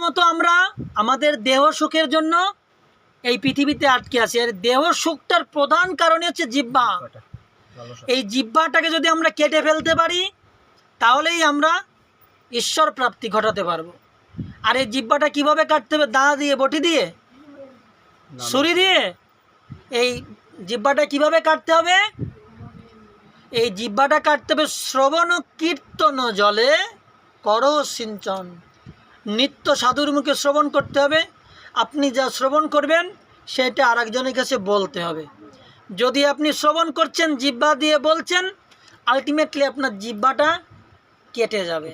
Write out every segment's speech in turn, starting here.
প্রথমত আমরা আমাদের দেহ সুখের জন্য এই পৃথিবীতে আটকে আছি। আর দেহ সুখটার প্রধান কারণ হচ্ছে জিহ্বা। এই জিহ্বাটাকে যদি আমরা কেটে ফেলতে পারি তাহলেই আমরা ঈশ্বর প্রাপ্তি ঘটাতে পারবো। আর এই জিহ্বাটা কীভাবে কাটতে হবে? দা দিয়ে, বটি দিয়ে, ছুরি দিয়ে? এই জিহ্বাটা কিভাবে কাটতে হবে? এই জিহ্বাটা কাটতে হবে শ্রবণ কীর্তন জলে কর সিঞ্চন। নিত্য সাধুর মুখে শ্রবণ করতে হবে। আপনি যা শ্রবণ করবেন সেটা আরেকজনের কাছে বলতে হবে। যদি আপনি শ্রবণ করছেন, জিহ্বা দিয়ে বলছেন, আলটিমেটলি আপনার জিহ্বাটা কেটে যাবে।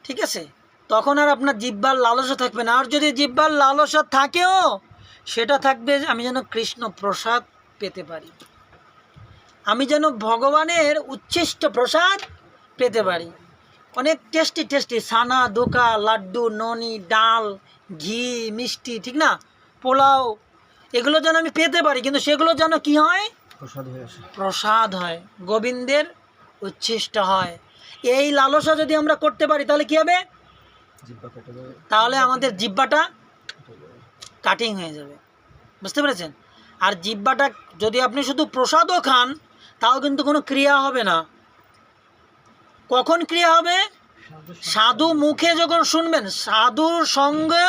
ঠিক আছে? তখন আর আপনার জিহ্বার লালসা থাকবে না। আর যদি জিহ্বার লালসা থাকেও, সেটা থাকবে আমি যেন কৃষ্ণ প্রসাদ পেতে পারি, আমি যেন ভগবানের উচ্ছিষ্ট প্রসাদ পেতে পারি। অনেক টেস্টি টেস্টি ছানা, দোকা, লাড্ডু, ননি, ডাল, ঘি, মিষ্টি, ঠিক না, পোলাও, এগুলো যেন আমি পেতে পারি, কিন্তু সেগুলো যেন কি হয়? প্রসাদ হয়, গোবিন্দের উচ্ছিষ্ট হয়। এই লালসা যদি আমরা করতে পারি তাহলে কি হবে? তাহলে আমাদের জিহ্বাটা কাটিং হয়ে যাবে। বুঝতে পেরেছেন? আর জিহ্বাটা যদি আপনি শুধু প্রসাদও খান তাও কিন্তু কোনো ক্রিয়া হবে না। কখন ক্রিয়া হবে? সাধু মুখে যখন শুনবেন, সাধুর সঙ্গে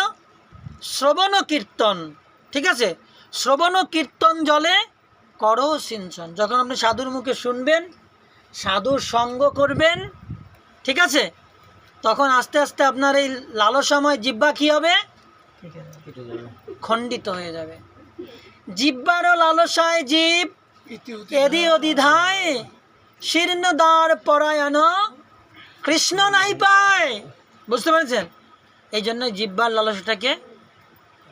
শ্রবণ কীর্তন। ঠিক আছে? শ্রবণ কীর্তন জলে করো সিঞ্চন। যখন আপনি সাধুর মুখে শুনবেন, সাধুর সঙ্গ করবেন, ঠিক আছে, তখন আস্তে আস্তে আপনার এই লালসাময় জিহ্বা কী হবে? খণ্ডিত হয়ে যাবে। জিহ্বারও লালসায় জীব এদি অধিধায় শীর্ণদ্বার পরায়ণ কৃষ্ণ নাই পায়। বুঝতে পেরেছেন? এই জন্য জিহ্বার লালসাটাকে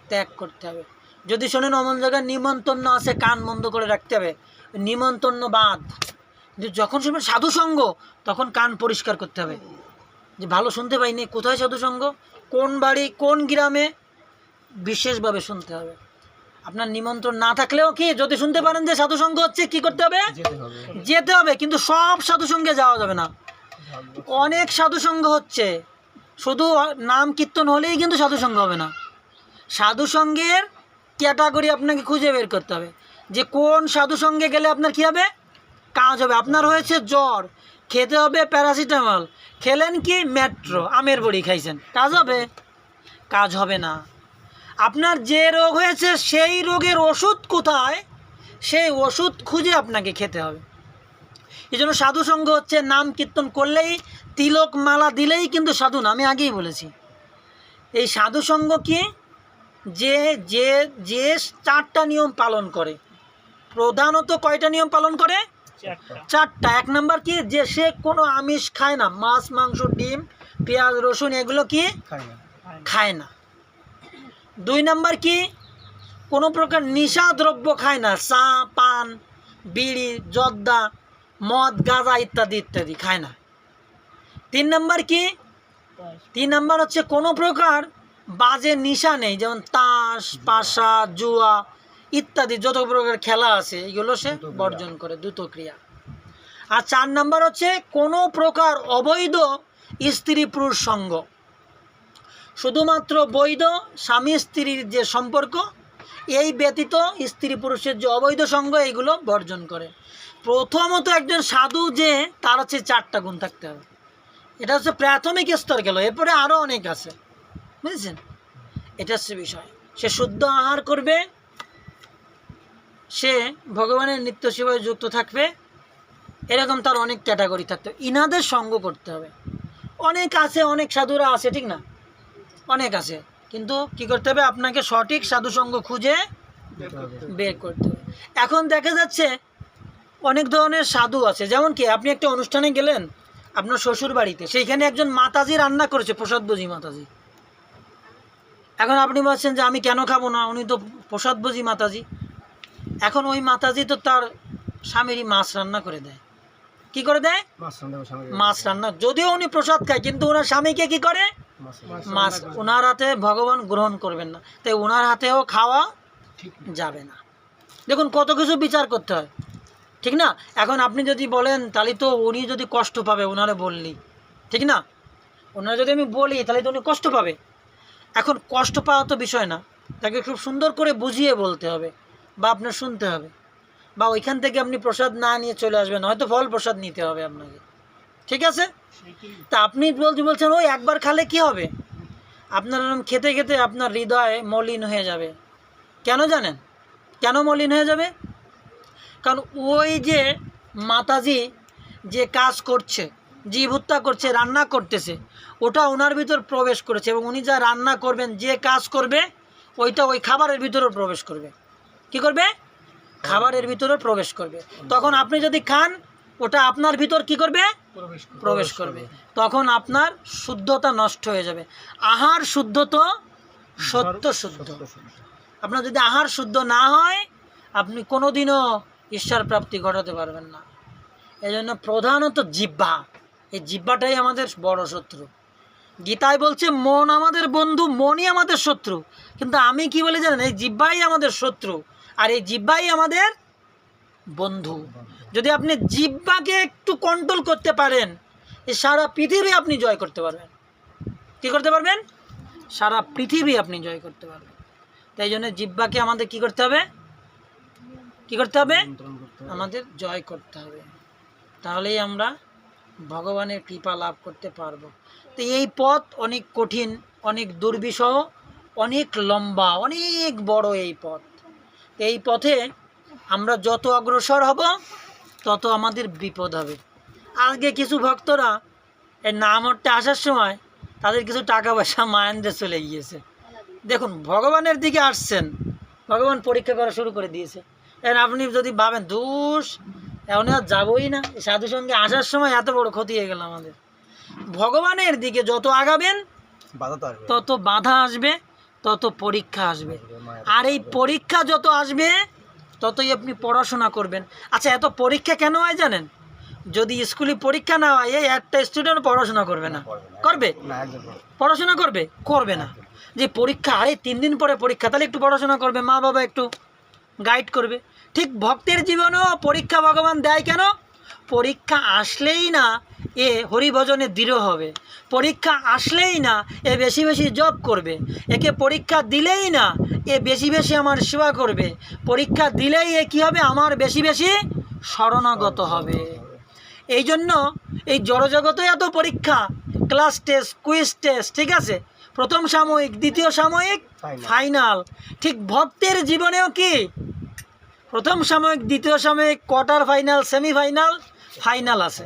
ত্যাগ করতে হবে। যদি শোনেন অমন জায়গায় নিমন্ত্রণ আছে, কান বন্ধ করে রাখতে হবে, নিমন্ত্রণ বাদ। যখন শুনবেন সাধুসঙ্গ তখন কান পরিষ্কার করতে হবে, যে ভালো শুনতে পাইনি, কোথায় সাধুসঙ্গ, কোন বাড়ি, কোন গ্রামে, বিশেষভাবে শুনতে হবে। আপনার নিমন্ত্রণ না থাকলেও কি, যদি শুনতে পারেন যে সাধুসঙ্গ হচ্ছে, কি করতে হবে? যেতে হবে। কিন্তু সব সাধুসঙ্গে যাওয়া যাবে না। অনেক সাধুসঙ্গ হচ্ছে, শুধু নাম কীর্তন হলেই কিন্তু সাধুসঙ্গ হবে না। সাধুসঙ্গের ক্যাটাগরি আপনাকে খুঁজে বের করতে হবে, যে কোন সাধুসঙ্গে গেলে আপনার কী হবে? কাজ হবে। আপনার হয়েছে জ্বর, খেতে হবে প্যারাসিটামল, খেলেন কি মেট্রো, আমের বড়ি খাইছেন, কাজ হবে? কাজ হবে না। আপনার যে রোগ হয়েছে সেই রোগের ওষুধ কোথায়, সেই ওষুধ খুঁজে আপনাকে খেতে হবে। এই জন্য সাধুসঙ্গ হচ্ছে নাম কীর্তন করলেই, তিলক মালা দিলেই কিন্তু সাধু না। আমি আগেই বলেছি, এই সাধুসঙ্গ কি, যে যে যে 4টা নিয়ম পালন করে। প্রধানত কয়টা নিয়ম পালন করে? 4টা। 1 নাম্বার কি, যে সে কোনো আমিষ খায় না, মাছ, মাংস, ডিম, পেঁয়াজ, রসুন এগুলো কি খায় না। 2 নাম্বার কি, কোনো প্রকার নেশা দ্রব্য খায় না, চা, পান, বিড়ি, জর্দা, মদ, গাঁজা ইত্যাদি ইত্যাদি খায় না। 3 নাম্বার কি, 3 নাম্বার হচ্ছে কোনো প্রকার বাজে নেশা নেই, যেমন তাস, পাশা, জুয়া ইত্যাদি যত প্রকার খেলা আছে এগুলো সে বর্জন করে, দ্রুত ক্রিয়া। আর 4 নাম্বার হচ্ছে কোনো প্রকার অবৈধ স্ত্রী পুরুষ সঙ্গ, শুধুমাত্র বৈধ স্বামী স্ত্রীর যে সম্পর্ক, এই ব্যতীত স্ত্রী পুরুষের যে অবৈধ সঙ্গ এগুলো বর্জন করে। প্রথমত একজন সাধু যে, তার হচ্ছে 4টা গুণ থাকতে হবে। এটা হচ্ছে প্রাথমিক স্তর গেল, এরপরে আরও অনেক আছে, বুঝেছেন? এটা হচ্ছে বিষয়। সে শুদ্ধ আহার করবে, সে ভগবানের নিত্য সেবায় যুক্ত থাকবে, এরকম তার অনেক ক্যাটাগরি থাকতে হবে। ইনাদের সঙ্গ করতে হবে। অনেক আছে, অনেক সাধুরা আছে, ঠিক না, অনেক আছে, কিন্তু কি করতে হবে? আপনাকে সঠিক সাধুসঙ্গ খুঁজে বের করতে হবে। এখন দেখা যাচ্ছে অনেক ধরনের সাধু আছে, যেমন কি আপনি একটা অনুষ্ঠানে গেলেন আপনার শ্বশুর বাড়িতে, সেইখানে একজন মাতাজি রান্না করেছে, প্রসাদভোজী মাতাজি। এখন আপনি বলছেন যে আমি কেন খাবো না, উনি তো প্রসাদভোজী মাতাজি। এখন ওই মাতাজি তো তার স্বামীরই মাছ রান্না করে দেয়। কি করে দেয়? মাছ রান্না। যদিও উনি প্রসাদ খায়, কিন্তু ওনার স্বামীকে কি করে? মাছ। ওনার হাতে ভগবান গ্রহণ করবেন না, তাই ওনার হাতেও খাওয়া যাবে না। দেখুন কত কিছু বিচার করতে হয়, ঠিক না? এখন আপনি যদি বলেন তাহলে তো উনি যদি কষ্ট পাবে ওনারে বললি, ঠিক না? ওনারা যদি আমি বলি তাহলে তো উনি কষ্ট পাবে। এখন কষ্ট পাওয়া তো বিষয় না, তাকে খুব সুন্দর করে বুঝিয়ে বলতে হবে বা আপনার শুনতে হবে, বা ওইখান থেকে আপনি প্রসাদ না নিয়ে চলে আসবেন, হয়তো ফল প্রসাদ নিতে হবে আপনাকে, ঠিক আছে? তা আপনি বলছেন ওই একবার খালে কি হবে, আপনার এরকম খেতে খেতে আপনার হৃদয় মলিন হয়ে যাবে। কেন জানেন কেন মলিন হয়ে যাবে? কারণ ওই যে মাতাজি যে কাজ করছে, জীব হত্যা করছে, রান্না করতেছে, ওটা ওনার ভিতর প্রবেশ করেছে, এবং উনি যা রান্না করবেন, যে কাজ করবে, ওইটা ওই খাবারের ভিতরেও প্রবেশ করবে। কি করবে? খাবারের ভিতরে প্রবেশ করবে। তখন আপনি যদি খান, ওটা আপনার ভিতর কি করবে? প্রবেশ করবে। তখন আপনার শুদ্ধতা নষ্ট হয়ে যাবে। আহার শুদ্ধ তো সত্য শুদ্ধ। আপনার যদি আহার শুদ্ধ না হয়, আপনি কোনোদিনও ঈশ্বর প্রাপ্তি ঘটাতে পারবেন না। এই জন্য প্রধানত জিহ্বা, এই জিহ্বাটাই আমাদের বড় শত্রু। গীতায় বলছে মন আমাদের বন্ধু, মনই আমাদের শত্রু। কিন্তু আমি কি বলে জানেন, এই জিহ্বাই আমাদের শত্রু, আর এই জিহ্বাই আমাদের বন্ধু। যদি আপনি জিহ্বাকে একটু কন্ট্রোল করতে পারেন, এই সারা পৃথিবী আপনি জয় করতে পারবেন। কি করতে পারবেন? সারা পৃথিবী আপনি জয় করতে পারবেন। তাই জন্য জিহ্বাকে আমাদের কি করতে হবে? কি করতে হবে? আমাদের জয় করতে হবে। তাহলেই আমরা ভগবানের কৃপা লাভ করতে পারবো। তো এই পথ অনেক কঠিন, অনেক দুর্বিষহ, অনেক লম্বা, অনেক বড় এই পথ। এই পথে আমরা যত অগ্রসর হব, তত আমাদের বিপদ হবে। আজকে কিছু ভক্তরা এই নামহট্টে আসার সময় তাদের কিছু টাকা পয়সা মায়ানদে চলে গিয়েছে। দেখুন, ভগবানের দিকে আসছেন, ভগবান পরীক্ষা করা শুরু করে দিয়েছে। এখন আপনি যদি ভাবেন দোষ, এখন আর যাবোই না, সাধু সঙ্গে আসার সময় এত বড় ক্ষতি হয়ে গেল আমাদের। ভগবানের দিকে যত আগাবেন, তত বাধা আসবে, তত পরীক্ষা আসবে। আর এই পরীক্ষা যত আসবে, ততই আপনি পড়াশোনা করবেন। আচ্ছা, এত পরীক্ষা কেন হয় জানেন? যদি স্কুলে পরীক্ষা না হয়, এই একটা স্টুডেন্ট পড়াশোনা করবে না। করবে? পড়াশোনা করবে? করবে না। যে পরীক্ষা, আরে 3 দিন পরে পরীক্ষা, তাহলে একটু পড়াশোনা করবে, মা বাবা একটু গাইড করবে। ঠিক ভক্তের জীবনেও পরীক্ষা ভগবান দেয় কেন? পরীক্ষা আসলেই না এ হরিভজনে দৃঢ় হবে, পরীক্ষা আসলেই না এ বেশি বেশি জপ করবে, একে পরীক্ষা দিলেই না এ বেশি বেশি আমার সেবা করবে, পরীক্ষা দিলেই এ কী হবে? আমার বেশি বেশি শরণাগত হবে। এই জন্য এই জড়জগতে এত পরীক্ষা, ক্লাস টেস্ট, কুইজ টেস্ট, ঠিক আছে, প্রথম সাময়িক, দ্বিতীয় সাময়িক, ফাইনাল। ঠিক ভক্তের জীবনেও কি প্রথম সাময়িক, দ্বিতীয় সাময়িক, কোয়ার্টার ফাইনাল, সেমিফাইনাল, ফাইনাল আছে।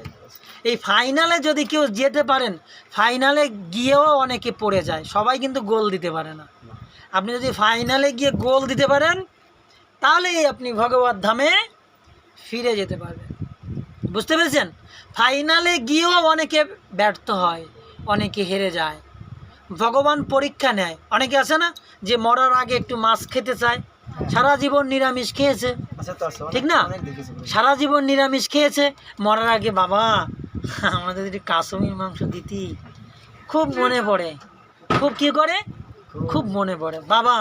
এই ফাইনালে যদি কেউ যেতে পারেন, ফাইনালে গিয়েও অনেকে পড়ে যায়, সবাই কিন্তু গোল দিতে পারে না। আপনি যদি ফাইনালে গিয়ে গোল দিতে পারেন, তাহলেই আপনি ভগবত ধামে ফিরে যেতে পারবেন। বুঝতে পেরেছেন? ফাইনালে গিয়েও অনেকে ব্যর্থ হয়, অনেকে হেরে যায়। ভগবান পরীক্ষা নেয়। অনেকে আছে না যে মরার আগে একটু মাছ খেতে চায়, সারা জীবন নিরামিষ খেয়েছে, ঠিক না? সারা জীবন নিরামিষ খেয়েছে, মরার আগে বাবা আমাদের যদি কাশ্মীর মাংস দিতি, খুব মনে পড়ে, খুব কি করে, খুব মনে পড়ে, বাবা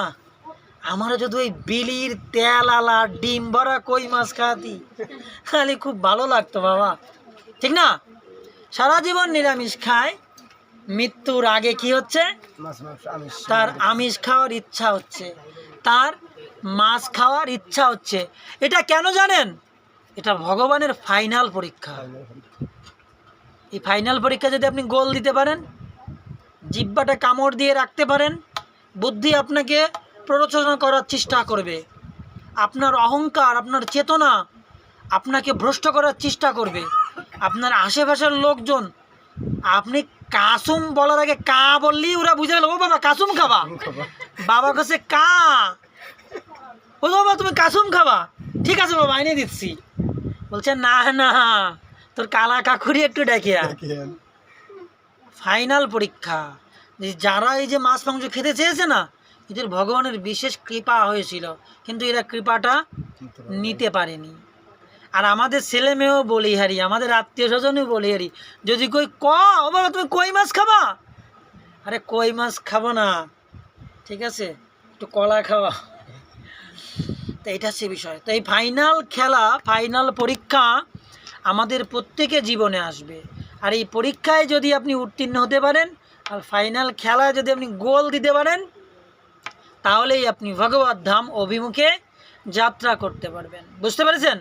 আমারও যদি ওই বিলির তেল আলা ডিম ভরা কই মাছ খাওয়াতি, তাহলে খুব ভালো লাগতো বাবা, ঠিক না? সারা জীবন নিরামিষ খায়, মৃত্যুর আগে কি হচ্ছে? তার আমিষ খাওয়ার ইচ্ছা হচ্ছে, তার মাছ খাওয়ার ইচ্ছা হচ্ছে। এটা কেন জানেন? এটা ভগবানের ফাইনাল পরীক্ষা। এই ফাইনাল পরীক্ষা যদি আপনি গোল দিতে পারেন, জিহ্বাটা কামড় দিয়ে রাখতে পারেন, বুদ্ধি আপনাকে প্ররোচনা করার চেষ্টা করবে, আপনার অহংকার, আপনার চেতনা আপনাকে ভ্রষ্ট করার চেষ্টা করবে, আপনার আশেপাশের লোকজন, আপনি কাসুম বলার আগে কা বললেই ওরা বুঝে গেল, ও বাবা কাসুম খাবা, বাবা কাছে কা, ও বাবা তুমি কাসুম খাবা, ঠিক আছে বাবা এনে দিচ্ছি, বলছে না না তোর কালা কাকুরি একটু ডাকিয়া। ফাইনাল পরীক্ষা। যারা এই যে মাছ মাংস খেতে চেয়েছে না, এদের ভগবানের বিশেষ কৃপা হয়েছিল, কিন্তু এরা কৃপাটা নিতে পারেনি। আর আমাদের ছেলে মেয়েও বলিহারি, আমাদের আত্মীয় স্বজনও বলিহারি, যদি কই ক ও বাবা তুমি কই মাছ খাবা, আরে কই মাছ খাবো না, ঠিক আছে একটু কলা খাওয়া। তো এটা হচ্ছে বিষয়। তো এই ফাইনাল খেলা, ফাইনাল পরীক্ষা আমাদের প্রত্যেকের জীবনে আসবে। আর এই পরীক্ষায় যদি আপনি উত্তীর্ণ হতে পারেন আর ফাইনাল খেলায় যদি আপনি গোল দিতে পারেন, তাহলেই আপনি ভগবত ধাম অভিমুখে যাত্রা করতে পারবেন। বুঝতে পেরেছেন?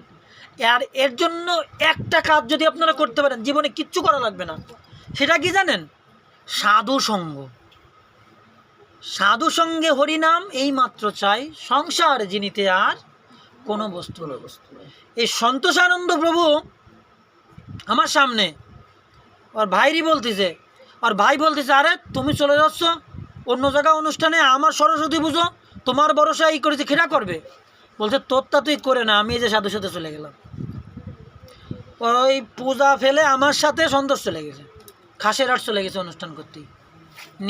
আর এর জন্য একটা কাজ যদি আপনারা করতে পারেন, জীবনে কিচ্ছু করা লাগবে না। সেটা কি জানেন? সাধু সঙ্গ। সাধু সঙ্গে হরিনাম এই মাত্র চাই, সংসার জিনিতে আর কোনো বস্তু না। এই সন্তোষানন্দ প্রভু আমার সামনে ওর ভাইরই বলতেছে, আর ভাই বলতেছে, আরে তুমি চলে যাচ্ছ অন্য জায়গায় অনুষ্ঠানে, আমার সরস্বতী পুজো তোমার ভরসা এই করেছে, খেরা করবে। বলছে তোরটা তুই করে না, আমি এই যে সাধুর সাথে চলে গেলাম। ওই পূজা ফেলে আমার সাথে সন্তোষ চলে গেছে, খাসের হাট চলে গেছে অনুষ্ঠান করতে,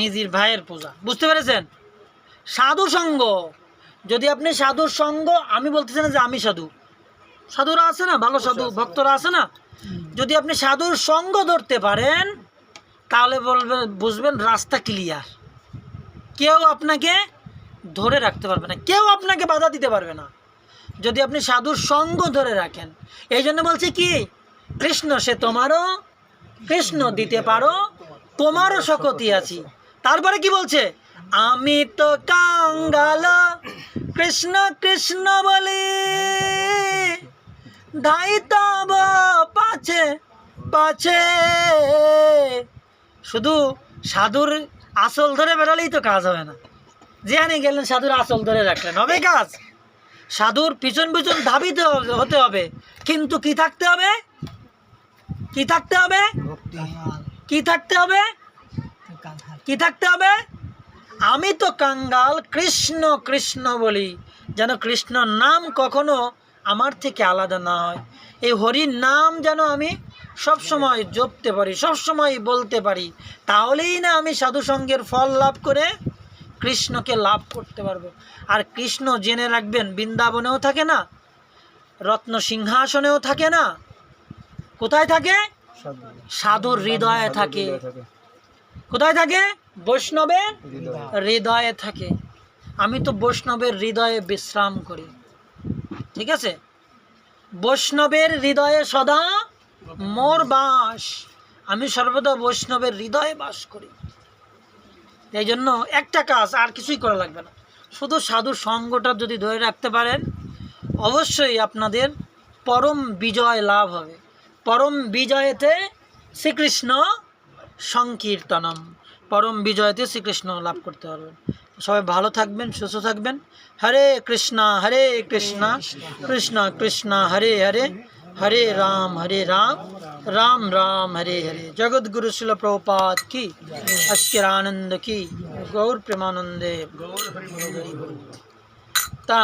নিজের ভাইয়ের পূজা। বুঝতে পেরেছেন? সাধু সঙ্গ, যদি আপনি সাধুর সঙ্গ, আমি বলতেছি না যে আমি সাধু, সাধুরা আছে না, ভালো সাধু ভক্তরা আছে না, যদি আপনি সাধুর সঙ্গ ধরতে পারেন তাহলে বলবেন, বুঝবেন রাস্তা ক্লিয়ার। কেউ আপনাকে ধরে রাখতে পারবে না, কেউ আপনাকে বাধা দিতে পারবে না যদি আপনি সাধুর সঙ্গ ধরে রাখেন। এই জন্য বলছে কি, কৃষ্ণ সে তোমারও, কৃষ্ণ দিতে পারো তোমারও শকতি আছি। তারপরে কি বলছে? আমি তো কাঙ্গাল কৃষ্ণ কৃষ্ণ বলি, ধাই তব পাছে পাছে। শুধু সাধুর আসল ধরে বেড়ালেই তো কাজ হবে না। যেখানে গেলেন সাধুর আসল ধরে রাখলেন, হবে কাজ? সাধুর পিছন পিছন ধাবিত হতে হবে, কিন্তু কি থাকতে হবে? কি থাকতে হবে? কি থাকতে হবে? কি থাকতে হবে? আমি তো কাঙ্গাল কৃষ্ণ কৃষ্ণ বলি, যেন কৃষ্ণ নাম কখনো আমার থেকে আলাদা না হয়। এই হরির নাম যেন আমি সবসময় জপতে পারি, সবসময় বলতে পারি, তাহলেই না আমি সাধুসঙ্গের ফল লাভ করে কৃষ্ণকে লাভ করতে পারবো। আর কৃষ্ণ জেনে রাখবেন বৃন্দাবনেও থাকে না, রত্ন সিংহাসনেও থাকে না, কোথায় থাকে? সাধুর হৃদয়ে থাকে। কোথায় থাকে? বৈষ্ণবের হৃদয়ে থাকে। আমি তো বৈষ্ণবের হৃদয়ে বিশ্রাম করি, ঠিক আছে? বৈষ্ণবের হৃদয়ে সদা মোর বাস, আমি সর্বদা বৈষ্ণবের হৃদয়ে বাস করি। এই জন্য একটা কাজ, আর কিছুই করা লাগবে না, শুধু সাধুর সঙ্গটা যদি ধরে রাখতে পারেন, অবশ্যই আপনাদের পরম বিজয় লাভ হবে। পরম বিজয়েতে শ্রীকৃষ্ণ সংকীর্তনম, পরম বিজয়তে শ্রীকৃষ্ণ লাভ করতে পারবেন। সবাই ভালো থাকবেন, সুস্থ থাকবেন। হরে কৃষ্ণ কৃষ্ণ কৃষ্ণ হরে হরে, হরে রাম রাম রাম হরে হরে। জগৎগুরু শিল প্রভুপাদ কি, আজকের আনন্দ কি, গৌর প্রেমানন্দে। তা